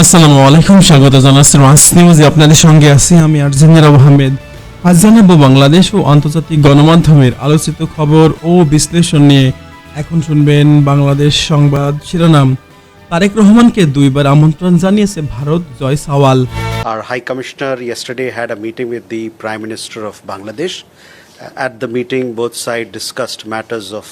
আসসালামু আলাইকুম, স্বাগত জানাচ্ছি রাজ নিউজে। আপনাদের সঙ্গে আছি আমি আরজিনির আহমেদ। আজ জানাবো বাংলাদেশ ও আন্তর্জাতিক গণমাধ্যমের আলোচিত খবর ও বিশ্লেষণ নিয়ে। এখন শুনবেন বাংলাদেশ সংবাদ শিরোনাম। তারেক রহমানকে দুইবার আমন্ত্রণ জানিয়েছে ভারত, জয় সাওয়াল। Our High Commissioner yesterday had a meeting with the Prime Minister of Bangladesh. At the meeting, both sides discussed matters of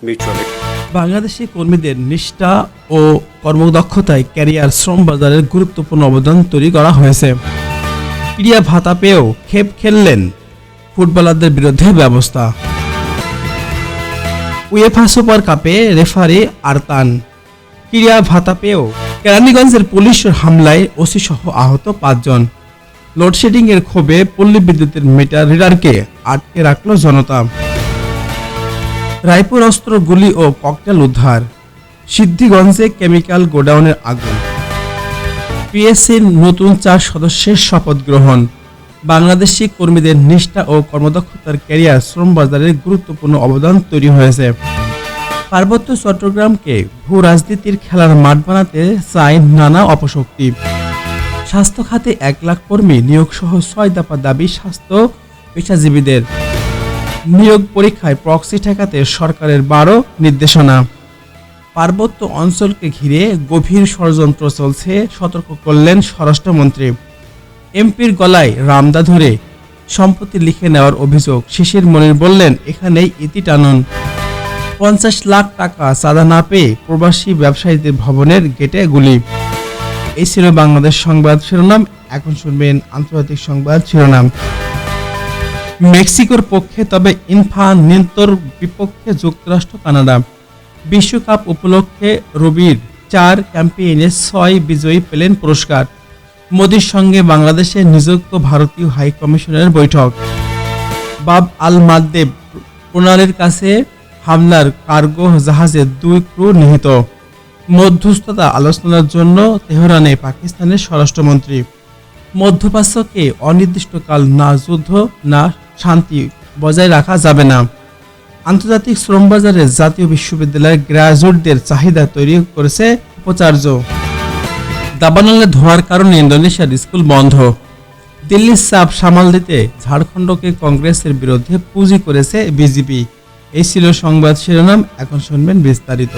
mutual interest. Bangladeshi কর্মীদের নিষ্ঠা ও কর্মদক্ষতায় ক্যারিয়ার শ্রম বাজারের গুরুত্বপূর্ণ অবদান তৈরি করা হয়েছে। ক্রীড়া ভাতা পেয়েও খেপ খেললেন ফুটবলারদের বিরুদ্ধে ব্যবস্থা। উয়েফা সুপার কাপে রেফারি আরতান। ক্রীড়া ভাতা পেয়েও কেরানীগঞ্জের পুলিশ হামলায় ওসি সহ আহত 5 জন। লোডশেডিং এর ক্ষোভে পল্লী বিদ্যুতের মিটার রিডারকে আটকে রাখল জনতা। রায়পুর অস্ত্র, গুলি ও ককটেল উদ্ধার। সিদ্ধিগঞ্জে কেমিক্যাল গোডাউনের আগুন। পিএসসির নতুন 4 সদস্যের শপথ গ্রহণ। বাংলাদেশি কর্মীদের নিষ্ঠা ও কর্মদক্ষতার ক্যারিয়ার শ্রম বাজারের গুরুত্বপূর্ণ অবদান তৈরি হয়েছে। পার্বত্য চট্টগ্রামকে ভূ রাজনীতির খেলার মাঠ বানাতে চায় নানা অপশক্তি। স্বাস্থ্য খাতে 1 লাখ কর্মী নিয়োগ সহ 6 দফা দাবি স্বাস্থ্য পেশাজীবীদের। নিয়োগ পরীক্ষায় প্রক্সি ঠেকাতে সরকারের 12 নির্দেশনা। পার্বত্য অঞ্চলকে ঘিরে গভীর ষড়যন্ত্র চলছে, সতর্ক করলেন স্বরাষ্ট্রমন্ত্রী। এমপির গলায় রামদা ধরে সম্পত্তি লিখে নেওয়ার অভিযোগ। শিশির মনির বললেন, এখানেই ইতি টানুন। 50 লাখ টাকা চাঁদা না পেয়ে প্রবাসী ব্যবসায়ীদের ভবনের গেটে গুলি। এই ছিল বাংলাদেশ সংবাদ শিরোনাম। এখন শুনবেন আন্তর্জাতিক সংবাদ শিরোনাম। মেক্সিকোর পক্ষে তবে ইনফান্তিনোর বিপক্ষে যুক্তরাষ্ট্র, কানাডা। বিশ্বকাপ উপলক্ষে রবির 4 ক্যাম্পেইনে 6 বিজয়ী পেলেন পুরস্কার। মোদির সঙ্গে বাংলাদেশে নিযুক্ত ভারতীয় হাই কমিশনের বৈঠক। বাব আল মাদ্দেব প্রণালীর কাছে হামলার কার্গো জাহাজে 2 ক্রু নিহত। মধ্যস্থতা আলোচনার জন্য তেহরানে পাকিস্তানের স্বরাষ্ট্রমন্ত্রী। মধ্যপ্রাচ্যকে অনির্দিষ্টকাল না যুদ্ধ না শান্তি বজায় রাখা যাবে না। আন্তর্জাতিক শ্রম বাজারে জাতীয় বিশ্ববিদ্যালয়ের গ্র্যাজুয়েটদের চাহিদা তৈরি করেছে উপাচার্য। দাবানলে ধোঁয়ার কারণে ইন্দোনেশিয়ার স্কুল বন্ধ। দিল্লির চাপ সামাল দিতে ঝাড়খণ্ডকে কংগ্রেসের বিরুদ্ধে পুঁজি করেছে বিজেপি। এই ছিল সংবাদ শিরোনাম। এখন শুনবেন বিস্তারিত।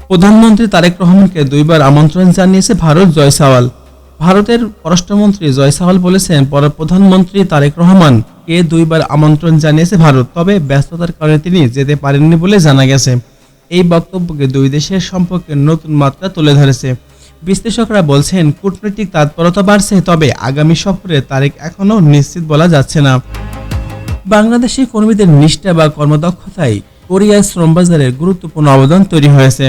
প্রধানমন্ত্রী তারেক রহমানকে 2বার আমন্ত্রণ জানিয়েছে ভারত, জয় সাওয়াল। ভারতের পররাষ্ট্রমন্ত্রী জয় সাওয়াল বলেছেন, প্রধানমন্ত্রী তারেক রহমানকে 2বার আমন্ত্রণ জানিয়েছে ভারত, তবে ব্যস্ততার কারণে তিনি যেতে পারেননি বলে জানা গেছে। এই বক্তব্যকে 2 দেশের সম্পর্কের নতুন মাত্রা তুলে ধরেছে। বিশ্লেষকরা বলছেন, কূটনৈতিক তৎপরতা বাড়ছে, তবে আগামী সফরে তারিখ এখনও নিশ্চিত বলা যাচ্ছে না। বাংলাদেশি কর্মীদের নিষ্ঠা বা কর্মদক্ষতায় কোরিয়ার শ্রমবাজারের গুরুত্বপূর্ণ অবদান তৈরি হয়েছে।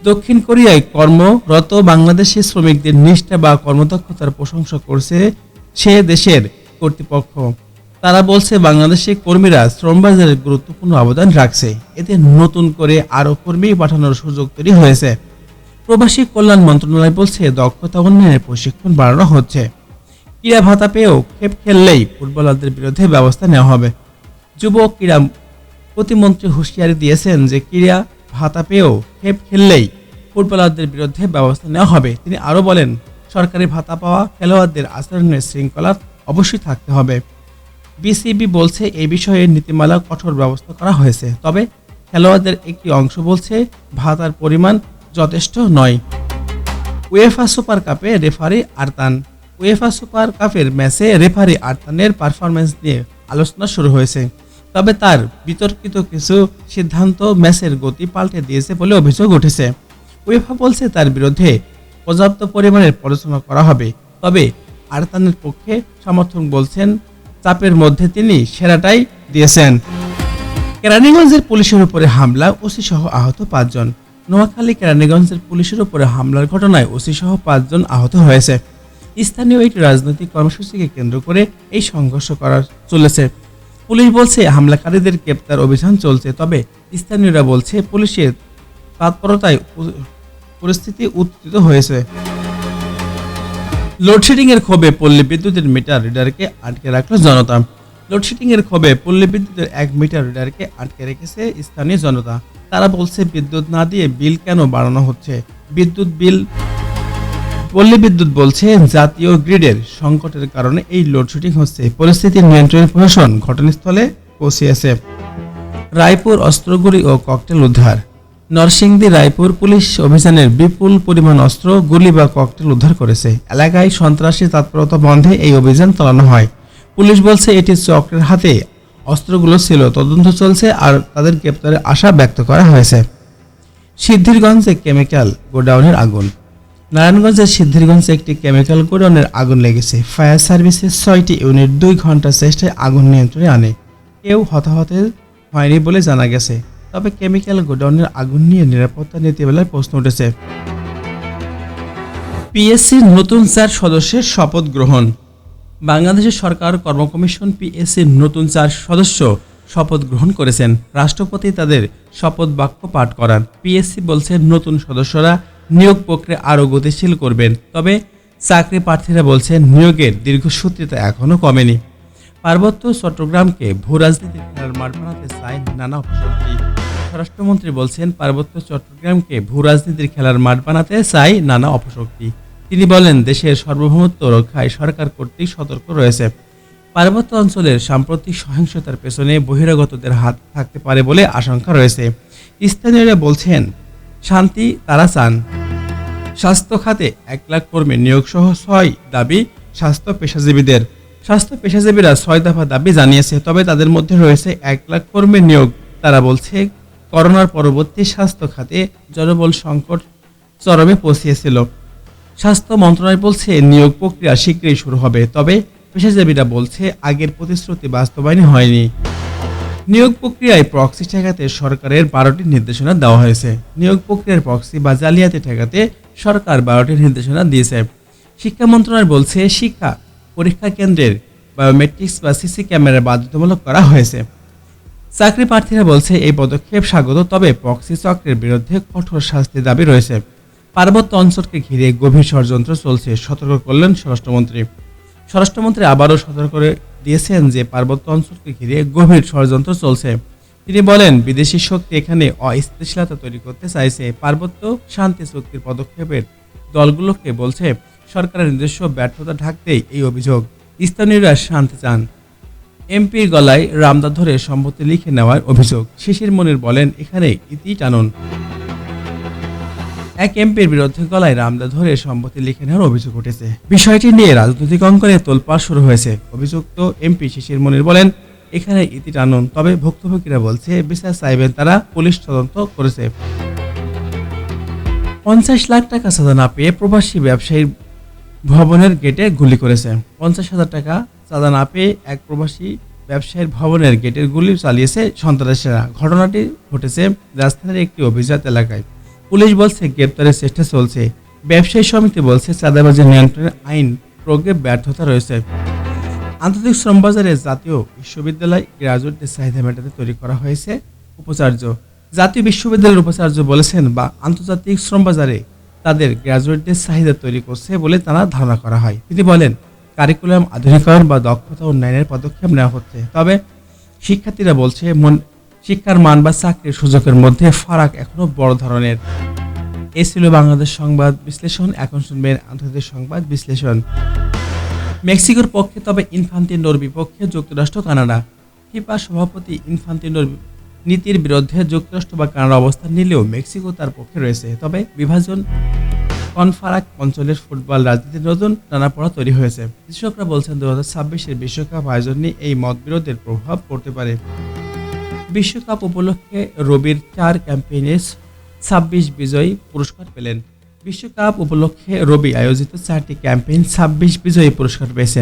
দক্ষিণ কোরিয়ায় কর্মরত বাংলাদেশি শ্রমিকদের নিষ্ঠা বা কর্মদক্ষতার প্রশংসা করছে সে দেশের কর্তৃপক্ষ। তারা বলছে, বাংলাদেশি কর্মীরা শ্রমবাজারের গুরুত্বপূর্ণ অবদান রাখছে। এতে নতুন করে আরও কর্মী পাঠানোর সুযোগ তৈরি হয়েছে। প্রবাসী কল্যাণ মন্ত্রণালয় বলছে, দক্ষতা উন্নয়নের প্রশিক্ষণ বাড়ানো হচ্ছে। ক্রীড়া ভাতা পেয়েও খেপ খেললেই ফুটবলারদের বিরুদ্ধে ব্যবস্থা নেওয়া হবে। যুব ক্রীড়া প্রতিমন্ত্রী হুঁশিয়ারি দিয়েছেন যে ক্রীড়া ভাতা পেয়েও খেপ খেললেই ফুটবলারদের বিরুদ্ধে ব্যবস্থা নেওয়া হবে। তিনি আরও বলেন, সরকারি ভাতা পাওয়া খেলোয়াড়দের আচরণের শৃঙ্খলা অবশ্যই থাকতে হবে। বিসিবি বলছে, এই বিষয়ে নীতিমালা কঠোর ব্যবস্থা করা হয়েছে, তবে খেলোয়াড়দের একটি অংশ বলছে ভাতার পরিমাণ যথেষ্ট নয়। উয়েফা সুপার কাপে রেফারি আরতান। উয়েফা সুপার কাপের ম্যাচে রেফারি আরতানের পারফরম্যান্স নিয়ে আলোচনা শুরু হয়েছে, তবে তার বিতর্কিত কিছু সিদ্ধান্ত ম্যাচের গতি পাল্টে দিয়েছে বলে অভিযোগ উঠেছে। উয়েফা বলছে, তার বিরুদ্ধে পর্যাপ্ত পরিমাণের পড়াশোনা করা হবে, তবে আরতানের পক্ষে সমর্থক বলছেন, চাপের মধ্যে তিনি সেরাটাই দিয়েছেন। কেরানীগঞ্জের পুলিশের উপরে হামলা, ওসি সহ আহত 5 জন। নোয়াখালী কেরানীগঞ্জের পুলিশের উপরে হামলার ঘটনায় ওসি সহ 5 জন আহত হয়েছে। স্থানীয় একটি রাজনৈতিক কর্মসূচিকে কেন্দ্র করে এই সংঘর্ষ করা চলেছে। পুলিশ বলছে, হামলাকারীদের গ্রেপ্তার অভিযান চলছে, তবে স্থানীয়রা বলছে পুলিশের তৎপরতায় পরিস্থিতি উত্তপ্ত হয়েছে। লোডশেডিং এর ক্ষোভে পল্লী বিদ্যুতের মিটার রিডারকে আটকে রাখল জনতা। লোডশেডিং এর ক্ষোভে পল্লী বিদ্যুতের 1 মিটার রিডারকে আটকে রেখেছে স্থানীয় জনতা। তারা বলছে, বিদ্যুৎ না দিয়ে বিল কেন বাড়ানো হচ্ছে? বিদ্যুৎ বিল পল্লী বিদ্যুৎ বলছে জাতীয় গ্রিডের সংকটের কারণে এই লোডশেডিং হচ্ছে। পরিস্থিতি নিয়ন্ত্রণে প্রশাসন ঘটনাস্থলে পৌঁছেছে। রায়পুর অস্ত্রগুলি ও ককটেল উদ্ধার। নরসিংদী রায়পুর পুলিশ অভিযানের বিপুল পরিমাণ অস্ত্র, গুলি বা ককটেল উদ্ধার করেছে। এলাকায় সন্ত্রাসী তৎপরতা বন্ধে এই অভিযান চালানো হয়। পুলিশ বলছে এটি চক্রের হাতে অস্ত্রগুলো ছিল। তদন্ত চলছে আর তাদের গ্রেপ্তারের আশা ব্যক্ত করা হয়েছে। সিদ্ধিরগঞ্জে কেমিক্যাল গোডাউনের আগুন। নারায়ণগঞ্জের সিদ্ধিরগঞ্জে একটি কেমিক্যাল গোডাউনের আগুন লেগেছে। ফায়ার সার্ভিসের 6টি ইউনিট 2 ঘন্টা চেষ্টায় আগুন নিয়ন্ত্রণে আনে। কেউ হতাহতের হয়নি বলে জানা গেছে। তবে কেমিক্যাল গোডাউনের আগুন নিয়ে নিরাপত্তা নীতিমালায় প্রশ্ন উঠেছে। পিএসসির নতুন 4 সদস্যের শপথ গ্রহণ। বাংলাদেশের সরকার কর্ম কমিশন পিএসসির নতুন 4 সদস্য শপথ গ্রহণ করেছেন। রাষ্ট্রপতি তাদের শপথ বাক্য পাঠ করান। পিএসসি বলছে নতুন সদস্যরা নিয়োগ প্রক্রিয়া আরও গতিশীল করবেন। তবে চাকরি প্রার্থীরা বলছেন নিয়োগের দীর্ঘসূত্রিতা এখনও কমেনি। পার্বত্য চট্টগ্রামকে ভূ রাজনীতির খেলার মাঠ বানাতে চায় নানা অপশক্তি। স্বরাষ্ট্রমন্ত্রী বলছেন পার্বত্য চট্টগ্রামকে ভূ রাজনীতির খেলার মাঠ বানাতে চায় নানা অপশক্তি। তিনি বলেন দেশের সার্বভৌমত্ব রক্ষায় সরকার কর্তৃক সতর্ক রয়েছে। পার্বত্য অঞ্চলের সাম্প্রতিক সহিংসতার পেছনে বহিরাগতদের হাত থাকতে পারে বলে আশঙ্কা রয়েছে। স্থানীয়রা বলছেন শান্তি তারা চান। স্বাস্থ্য খাতে 1 লাখ কর্মী নিয়োগ সহ 6 দাবি স্বাস্থ্য পেশাজীবীদের। স্বাস্থ্য পেশাজীবীরা 6 দফা দাবি জানিয়েছে। তবে তাদের মধ্যে রয়েছে 1 লাখ কর্মী নিয়োগ। তারা বলছে করোনার পরবর্তী স্বাস্থ্য খাতে জনবল সংকট চরমে পৌঁছেছিল। স্বাস্থ্য মন্ত্রণালয় বলছে নিয়োগ প্রক্রিয়া শীঘ্রই শুরু হবে। তবে পেশাজীবীরা বলছে আগের প্রতিশ্রুতি বাস্তবায়ন হয়নি। নিয়োগ প্রক্রিয়ায় প্রক্সি ঠেকাতে সরকারের 12টি নির্দেশনা দেওয়া হয়েছে। নিয়োগ প্রক্রিয়ার প্রক্সি বা জালিয়াতি ঠেকাতে সরকার 12টি নির্দেশনা দিয়েছে। শিক্ষা মন্ত্রণালয় বলছে শিক্ষা পরীক্ষা কেন্দ্রের বায়োমেট্রিক্স বা সিসি ক্যামেরা বাধ্যতামূলক করা হয়েছে। চাকরি প্রার্থীরা বলছে এই পদক্ষেপ স্বাগত। তবে প্রক্সি চক্রের বিরুদ্ধে কঠোর শাস্তির দাবি রয়েছে। পার্বত্য অঞ্চলকে ঘিরে গভীর ষড়যন্ত্র চলছে, সতর্ক করলেন স্বরাষ্ট্রমন্ত্রী। স্বরাষ্ট্রমন্ত্রী আবারও সতর্ক করে দিয়েছেন যে পার্বত্য অঞ্চলকে ঘিরে গভীর ষড়যন্ত্র চলছে। তিনি বলেন বিদেশি শক্তি এখানে অস্থিতিশীলতা তৈরি করতে চাইছে। পার্বত্য শান্তি চুক্তির পদক্ষেপের দলগুলোকে বলছে সরকারের নিজস্ব ব্যর্থতা ঢাকতেই এই অভিযোগ। স্থানীয়রা শান্তি চান। এমপির গলায় রামদা ধরে সম্পত্তি লিখে নেওয়ার অভিযোগ। শিশির মনির বলেন এখানে ইতি টানুন। এক এমপির বিরুদ্ধে গলায় রামদা ধরে সম্পত্তি লিখে নেওয়ার অভিযোগ উঠেছে। বিষয়টি নিয়ে রাজনৈতিক অঙ্গনে তোলপাড় শুরু হয়েছে। অভিযুক্ত এমপি শিশির মনির বলেন এখানে ইতি টানুন। তবে ভুক্তভোগীরা বলছে বিচার চাইবেন তারা, পুলিশ তদন্ত করেছে। 50 লাখ টাকা চাঁদা না পেয়ে প্রবাসী ব্যবসায়ীর ভবনের গেটে গুলি করেছে। 50,000 টাকা চাঁদা না পেয়ে এক প্রবাসী ব্যবসায়ীর ভবনের গেটের গুলি চালিয়েছে সন্ত্রাসীরা। ঘটনাটি ঘটেছে রাজধানীর একটি অভিজাত এলাকায়। পুলিশ বলছে গ্রেপ্তারের চেষ্টা চলছে। ব্যবসায়ী সমিতি বলছে চাঁদাবাজি নিয়ন্ত্রণের আইন প্রয়োগে ব্যর্থতা রয়েছে। আন্তর্জাতিক শ্রমবাজারে জাতীয় বিশ্ববিদ্যালয় গ্রাজুয়েটদের চাহিদা মেটাতে তৈরি করা হয়েছে উপাচার্য। জাতীয় বিশ্ববিদ্যালয়ের উপাচার্য বলেছেন বা আন্তর্জাতিক শ্রমবাজারে তাদের গ্রাজুয়েটদের চাহিদা তৈরি করছে বলে তারা ধারণা করা হয়। তিনি বলেন কারিকুলাম আধুনিকায়ন বা দক্ষতা উন্নয়নের পদক্ষেপ নেওয়া হচ্ছে। তবে শিক্ষার্থীরা বলছে শিক্ষার মান বা চাকরির সুযোগের মধ্যে ফারাক এখনো বড় ধরনের। এ ছিল বাংলাদেশ সংবাদ বিশ্লেষণ। এখন শুনবেন আন্তর্জাতিক সংবাদ বিশ্লেষণ। মেক্সিকোর পক্ষে তবে ইনফান্তিনোর বিপক্ষে যুক্তরাষ্ট্র কানাডা। ফিফা সভাপতি ইনফান্তিনোর নীতির বিরুদ্ধে যুক্তরাষ্ট্র বা কানাডা অবস্থান নিলেও মেক্সিকো তার পক্ষে রয়েছে। তবে বিভাজন কনফারাক অঞ্চলের ফুটবল রাজনীতির নতুন টানাপোড়া তৈরি হয়েছে। বিশ্লেষকরা বলছেন 2026-এর বিশ্বকাপ আয়োজন নিয়ে এই মতবিরোধের প্রভাব পড়তে পারে। বিশ্বকাপ উপলক্ষে রবির 4 ক্যাম্পেইনে 26 বিজয়ী পুরস্কার পেলেন। বিশ্বকাপ উপলক্ষে রবি আয়োজিত 4টি ক্যাম্পেইন 26 বিজয়ী পুরস্কার পেয়েছে।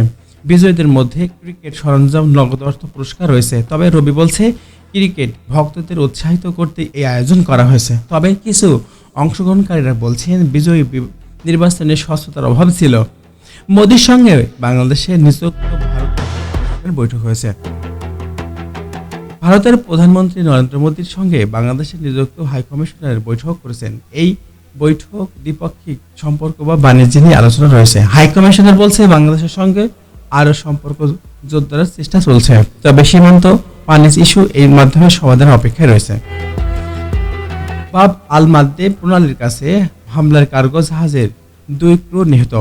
বিজয়ীদের মধ্যে ক্রিকেট সরঞ্জাম, নগদ অর্থ পুরস্কার রয়েছে। তবে রবি বলছে ক্রিকেট ভক্তদের উৎসাহিত করতে এই আয়োজন করা হয়েছে। তবে কিছু অংশগ্রহণকারীরা বলছেন বিজয়ী নির্বাচনে স্বচ্ছতার অভাব ছিল। মোদির সঙ্গে বাংলাদেশের নিযুক্ত ভারতের বৈঠক হয়েছে। ভারতের প্রধানমন্ত্রী নরেন্দ্র মোদীর সঙ্গে বাংলাদেশের নিযুক্ত হাইকমিশনারের বৈঠক করেছেন। এই বৈঠক দ্বিপাক্ষিক সম্পর্ক বা বাণিজ্য নিয়ে আলোচনা রয়েছে। হাইকমিশনার বলছে বাংলাদেশের সঙ্গে আরও সম্পর্ক জোরদারের চেষ্টা চলছে। তবে সীমান্ত পানিজ ইস্যু এর মাধ্যমে সমাধানের অপেক্ষায় রয়েছে। বাব আল মাদ্দে প্রণালীর কাছে হামলার কার্গো জাহাজের 2 ক্রু নিহত।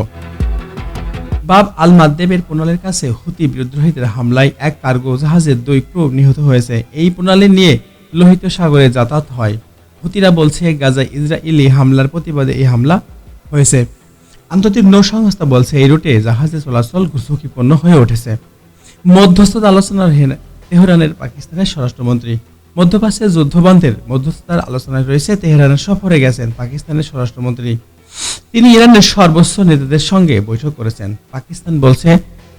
বাব আল মাদ্দেবের প্রণালীর কাছে হুতি বিদ্রোহীদের হামলায় এক কার্গো জাহাজের 2 ক্রু নিহত হয়েছে। এই প্রণালী নিয়ে লোহিত সাগরে যাতায়াত হয়। হুতিরা বলছে গাজায় ইসরায়েলি হামলার প্রতিবাদে এই হামলা হয়েছে। আন্তর্জাতিক নৌ সংস্থা বলছে এই রুটে জাহাজে চলাচল ঝুঁকিপূর্ণ হয়ে উঠেছে। মধ্যস্থতা আলোচনার তেহরানের পাকিস্তানের স্বরাষ্ট্রমন্ত্রী। মধ্যপ্রাচ্যের যুদ্ধবন্ধের মধ্যস্থতার আলোচনায় রয়েছে তেহরানের সফরে গেছেন পাকিস্তানের স্বরাষ্ট্রমন্ত্রী। তিনি ইরানের সর্বোচ্চ নেতাদের সঙ্গে বৈঠক করেছেন। পাকিস্তান বলছে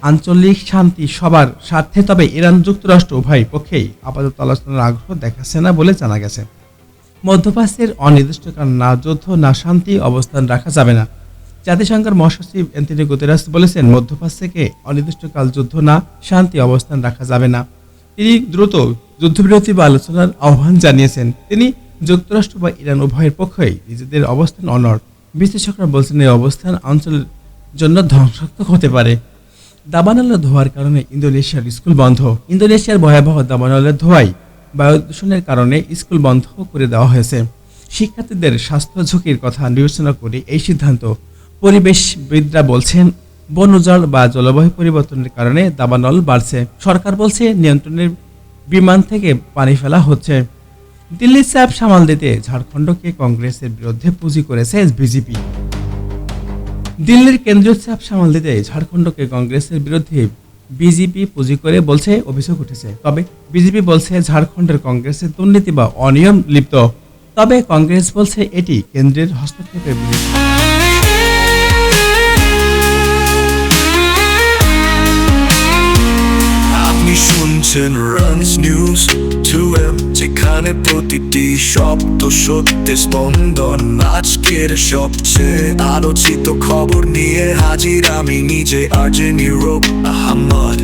আঞ্চলিক শান্তি সবার স্বার্থে, তবে ইরান যুক্তরাষ্ট্র উভয় পক্ষেই আপাতত আলোচনার আগ্রহ দেখাচ্ছে না বলে জানা গেছে। মধ্যপ্রাচ্যের অনির্দিষ্টকাল না যুদ্ধ না শান্তি অবস্থান রাখা যাবে না। জাতিসংঘের মহাসচিব অ্যান্টনিও গুতেরেস বলেছেন মধ্যপ্রাচ্যকে অনির্দিষ্টকাল যুদ্ধ না শান্তি অবস্থান রাখা যাবে না। তিনি দ্রুত যুদ্ধবিরতি বা আলোচনার আহ্বান জানিয়েছেন। তিনি যুক্তরাষ্ট্র বা ইরান উভয়ের পক্ষই নিজেদের অবস্থান অনড়। বিশ্লেষকরা বলছেন এই অবস্থান অঞ্চলের জন্য ধ্বংসাত্মক হতে পারে। দাবানলের ধোঁয়ার কারণে ইন্দোনেশিয়ার স্কুল বন্ধ। ইন্দোনেশিয়ার ভয়াবহ দাবানলের ধোঁয়ায় বায়ু দূষণের কারণে স্কুল বন্ধ করে দেওয়া হয়েছে। শিক্ষার্থীদের স্বাস্থ্য ঝুঁকির কথা বিবেচনা করে এই সিদ্ধান্ত। পরিবেশবিদরা বলছেন বন উজাড় বা জলবায়ু পরিবর্তনের কারণে দাবানল বাড়ছে। সরকার বলছে নিয়ন্ত্রণের বিমান থেকে পানি ফেলা হচ্ছে। দিল্লির চাপ সামাল দিতে ঝাড়খণ্ডকে কংগ্রেসের বিরুদ্ধে পুঁজি করেছে বিজেপি। দিল্লির কেন্দ্রীয় চাপ সামাল দিতে ঝাড়খণ্ডকে কংগ্রেসের বিরুদ্ধে বিজেপি পুঁজি করে বলছে অভিযোগ উঠেছে। তবে বিজেপি বলছে ঝাড়খণ্ডের কংগ্রেসের দুর্নীতি বা অনিয়ম লিপ্ত। তবে কংগ্রেস বলছে এটি কেন্দ্রের হস্তক্ষেপের বিরুদ্ধে। আপনি শুনছেন রানস নিউজ 2M, যেখানে প্রতিটি শব্দ সত্যের স্পন্দন। আজকের সবচেয়ে আলোচিত খবর নিয়ে হাজির আমি নিজে আরজে নীরব আহমদ।